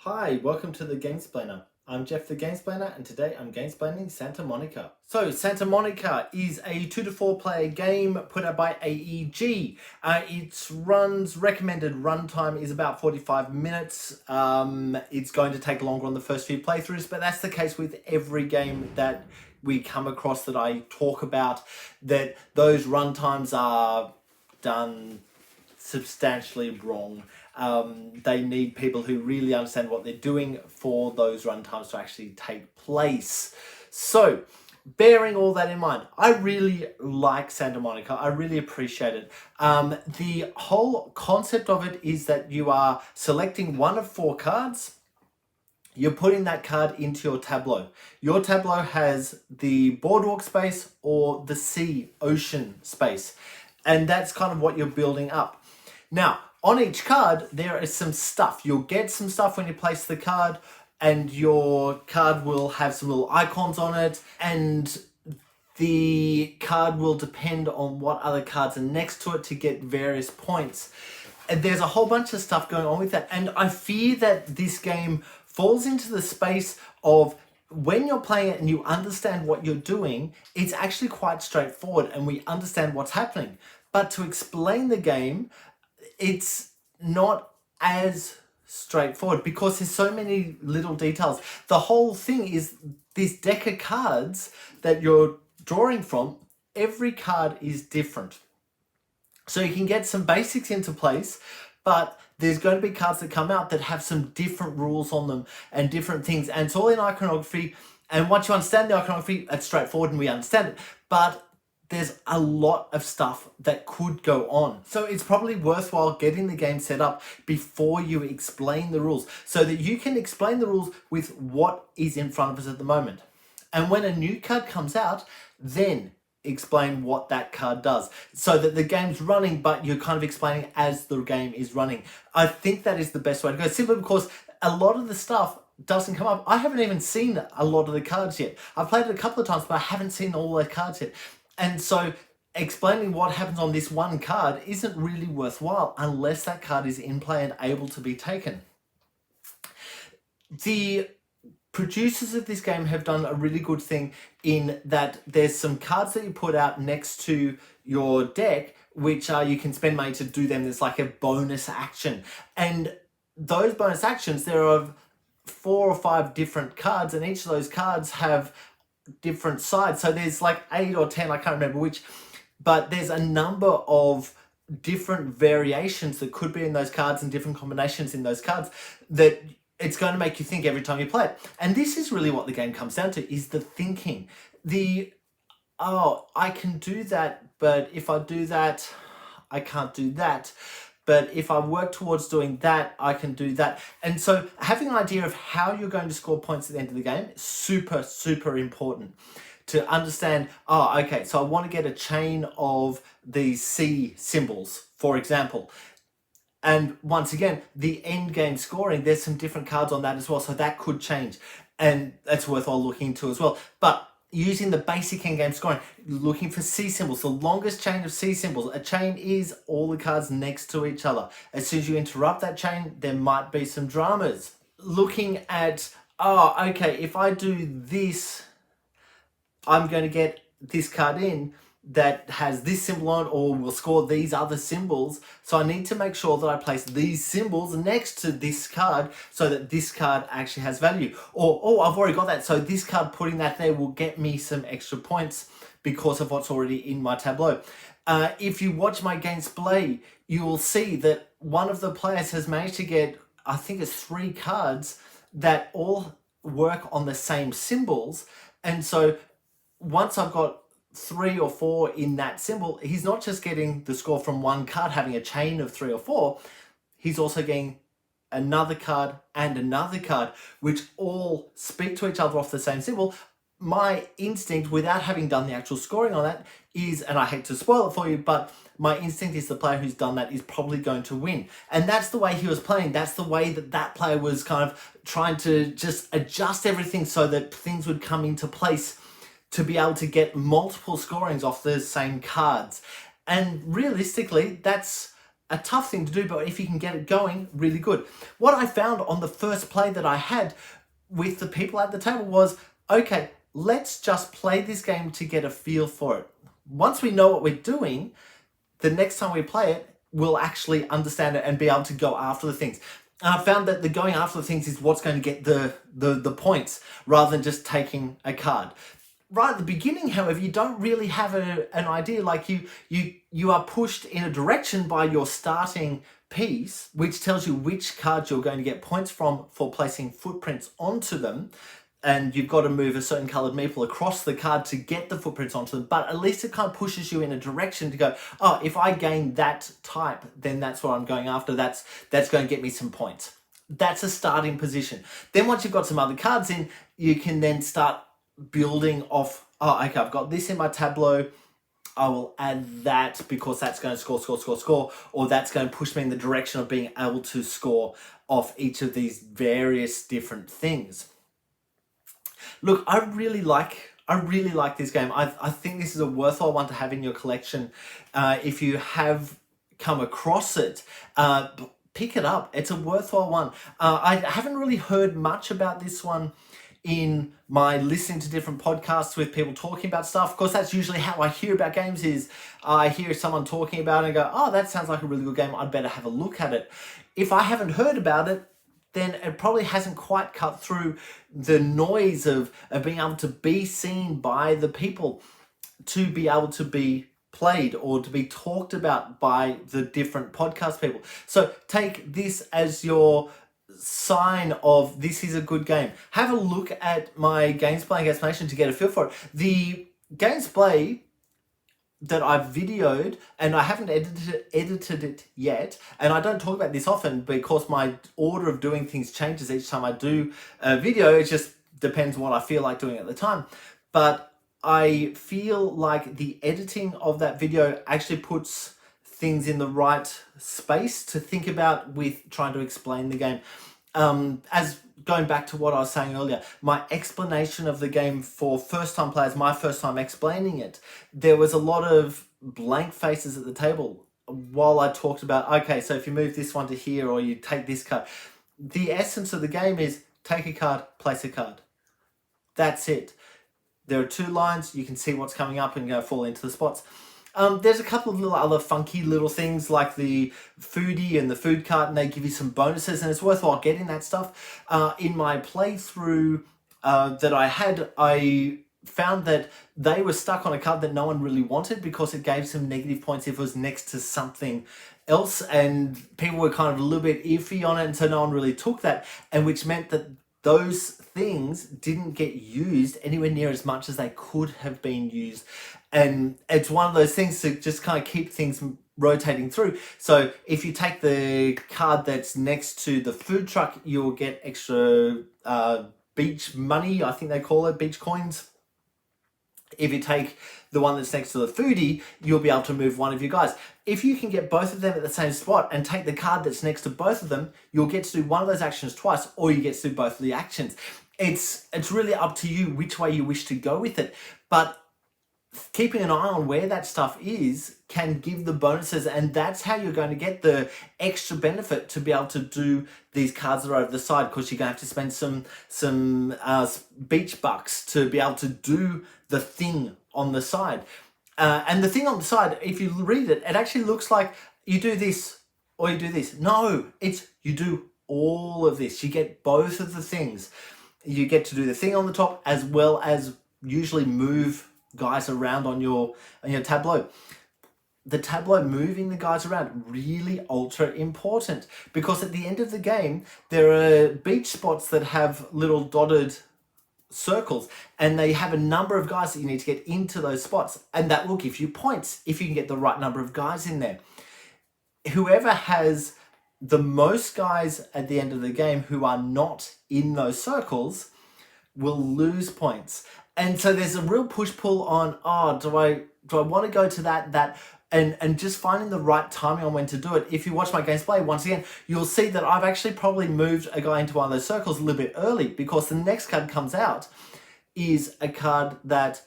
Hi, welcome to the Gamesplainer. I'm Jeff the Gamesplainer, and today I'm gamesplaining Santa Monica. So, Santa Monica is a 2 to 4 player game put out by AEG. Its recommended runtime is about 45 minutes. It's going to take longer on the first few playthroughs, but that's the case with every game that we come across that I talk about, that those runtimes are done substantially wrong. They need people who really understand what they're doing for those runtimes to actually take place. So, bearing all that in mind, I really like Santa Monica. I really appreciate it. The whole concept of it is that you are selecting one of 4 cards. You're putting that card into your tableau. Your tableau has the boardwalk space or the sea, ocean space. And that's kind of what you're building up. Now, on each card, there is some stuff. You'll get some stuff when you place the card, and your card will have some little icons on it, and the card will depend on what other cards are next to it to get various points. And there's a whole bunch of stuff going on with that, and I fear that this game falls into the space of when you're playing it and you understand what you're doing, it's actually quite straightforward and we understand what's happening. But to explain the game, it's not as straightforward because there's so many little details. The whole thing is this deck of cards that you're drawing from, every card is different. So you can get some basics into place, but there's going to be cards that come out that have some different rules on them and different things. And it's all in iconography. And once you understand the iconography, it's straightforward and we understand it. But there's a lot of stuff that could go on. So it's probably worthwhile getting the game set up before you explain the rules so that you can explain the rules with what is in front of us at the moment. And when a new card comes out, then explain what that card does so that the game's running, but you're kind of explaining as the game is running. I think that is the best way to go, simply because a lot of the stuff doesn't come up. I haven't even seen a lot of the cards yet. I've played it a couple of times, but I haven't seen all the cards yet. And so explaining what happens on this one card isn't really worthwhile unless that card is in play and able to be taken. The producers of this game have done a really good thing in that there's some cards that you put out next to your deck, which you can spend money to do them. There's like a bonus action. And those bonus actions, there are 4 or 5 different cards, and each of those cards have different sides. So there's like 8 or 10, I can't remember which, but there's a number of different variations that could be in those cards and different combinations in those cards that it's going to make you think every time you play it. And this is really what the game comes down to, is the thinking. I can do that, but if I do that, I can't do that. But if I work towards doing that, I can do that. And so having an idea of how you're going to score points at the end of the game is super, super important to understand. Okay, so I want to get a chain of these C symbols, for example. And once again, the end game scoring, there's some different cards on that as well. So that could change. And that's worthwhile looking into as well. But using the basic end game scoring, looking for C symbols, the longest chain of C symbols. A chain is all the cards next to each other. As soon as you interrupt that chain, there might be some dramas. Looking at, okay, if I do this, I'm going to get this card in that has this symbol on, or will score these other symbols. So I need to make sure that I place these symbols next to this card so that this card actually has value. Or, I've already got that, so this card, putting that there will get me some extra points because of what's already in my tableau. If you watch my gameplay, you will see that one of the players has managed to get, I think it's 3 cards that all work on the same symbols. And so once I've got 3 or 4 in that symbol, he's not just getting the score from one card, having a chain of 3 or 4, he's also getting another card and another card, which all speak to each other off the same symbol. My instinct, without having done the actual scoring on that, is, and I hate to spoil it for you, but my instinct is the player who's done that is probably going to win. And that's the way he was playing. That's the way that that player was kind of trying to just adjust everything so that things would come into place to be able to get multiple scorings off the same cards. And realistically, that's a tough thing to do, but if you can get it going, really good. What I found on the first play that I had with the people at the table was, okay, let's just play this game to get a feel for it. Once we know what we're doing, the next time we play it, we'll actually understand it and be able to go after the things. And I found that the going after the things is what's going to get the points rather than just taking a card. Right at the beginning, however, you don't really have an idea. Like you are pushed in a direction by your starting piece, which tells you which cards you're going to get points from for placing footprints onto them. And you've got to move a certain coloured meeple across the card to get the footprints onto them. But at least it kind of pushes you in a direction to go, oh, if I gain that type, then that's what I'm going after. That's going to get me some points. That's a starting position. Then once you've got some other cards in, you can then start building off, oh, okay, I've got this in my tableau. I will add that because that's going to score, or that's going to push me in the direction of being able to score off each of these various different things. Look, I really like this game. I think this is a worthwhile one to have in your collection. If you have come across it, pick it up. It's a worthwhile one. I haven't really heard much about this one in my listening to different podcasts with people talking about stuff. Of course, that's usually how I hear about games, is I hear someone talking about it and go, oh, that sounds like a really good game. I'd better have a look at it. If I haven't heard about it, then it probably hasn't quite cut through the noise of being able to be seen by the people, to be able to be played or to be talked about by the different podcast people. So take this as your sign of this is a good game. Have a look at my Gamesplay explanation to get a feel for it. The Gamesplay that I've videoed, and I haven't edited it yet, and I don't talk about this often because my order of doing things changes each time I do a video. It just depends what I feel like doing at the time. But I feel like the editing of that video actually puts things in the right space to think about with trying to explain the game. As going back to what I was saying earlier, my explanation of the game for first-time players, my first time explaining it, there was a lot of blank faces at the table while I talked about, okay, so if you move this one to here or you take this card. The essence of the game is take a card, place a card. That's it. There are 2 lines, you can see what's coming up and go fall into the spots. There's a couple of little other funky little things like the foodie and the food cart, and they give you some bonuses, and it's worthwhile getting that stuff. In my playthrough that I had, I found that they were stuck on a card that no one really wanted because it gave some negative points if it was next to something else, and people were kind of a little bit iffy on it, and so no one really took that, and which meant that those things didn't get used anywhere near as much as they could have been used. And it's one of those things to just kind of keep things rotating through. So if you take the card that's next to the food truck, you'll get extra beach money, I think they call it, beach coins. If you take the one that's next to the foodie, you'll be able to move one of your guys. If you can get both of them at the same spot and take the card that's next to both of them, you'll get to do one of those actions twice, or you get to do both of the actions. It's really up to you which way you wish to go with it. But keeping an eye on where that stuff is can give the bonuses, and that's how you're going to get the extra benefit to be able to do these cards that are over the side, because you're going to have to spend some beach bucks to be able to do the thing on the side. And the thing on the side, if you read it, it actually looks like you do this or you do this. No, it's you do all of this. You get both of the things. You get to do the thing on the top as well as usually move guys around on your tableau. The tableau, moving the guys around, really ultra important, because at the end of the game there are beach spots that have little dotted circles, and they have a number of guys that you need to get into those spots, and that will give you points if you can get the right number of guys in there. Whoever has the most guys at the end of the game who are not in those circles will lose points. And so there's a real push-pull on, do I want to go to that, and just finding the right timing on when to do it. If you watch my gameplay, once again, you'll see that I've actually probably moved a guy into one of those circles a little bit early, because the next card comes out is a card that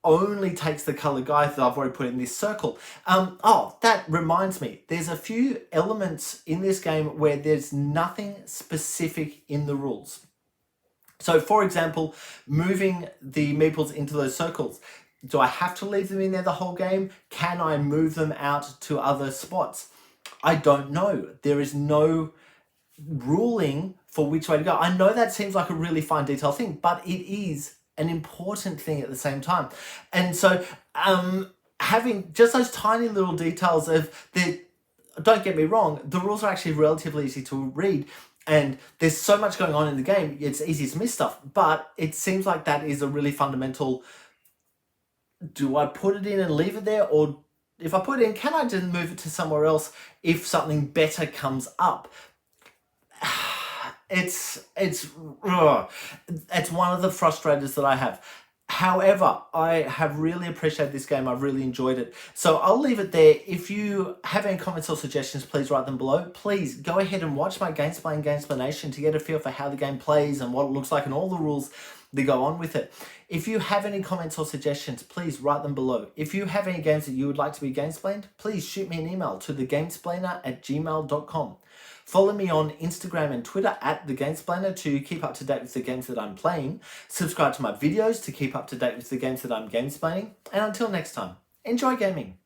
only takes the color guide that I've already put in this circle. Oh, that reminds me, there's a few elements in this game where there's nothing specific in the rules. So for example, moving the meeples into those circles. Do I have to leave them in there the whole game? Can I move them out to other spots? I don't know. There is no ruling for which way to go. I know that seems like a really fine detail thing, but it is an important thing at the same time. And so having just those tiny little details of the, don't get me wrong, the rules are actually relatively easy to read, and there's so much going on in the game, it's easy to miss stuff, but it seems like that is a really fundamental, do I put it in and leave it there, or if I put it in, can I just move it to somewhere else if something better comes up? It's one of the frustrators that I have. However, I have really appreciated this game. I've really enjoyed it. So I'll leave it there. If you have any comments or suggestions, please write them below. Please go ahead and watch my Gamesplanation to get a feel for how the game plays and what it looks like and all the rules that go on with it. If you have any comments or suggestions, please write them below. If you have any games that you would like to be gamesplained, please shoot me an email to thegamesplainer@gmail.com. Follow me on Instagram and Twitter @TheGamesplainer to keep up to date with the games that I'm playing. Subscribe to my videos to keep up to date with the games that I'm gamesplaining. And until next time, enjoy gaming.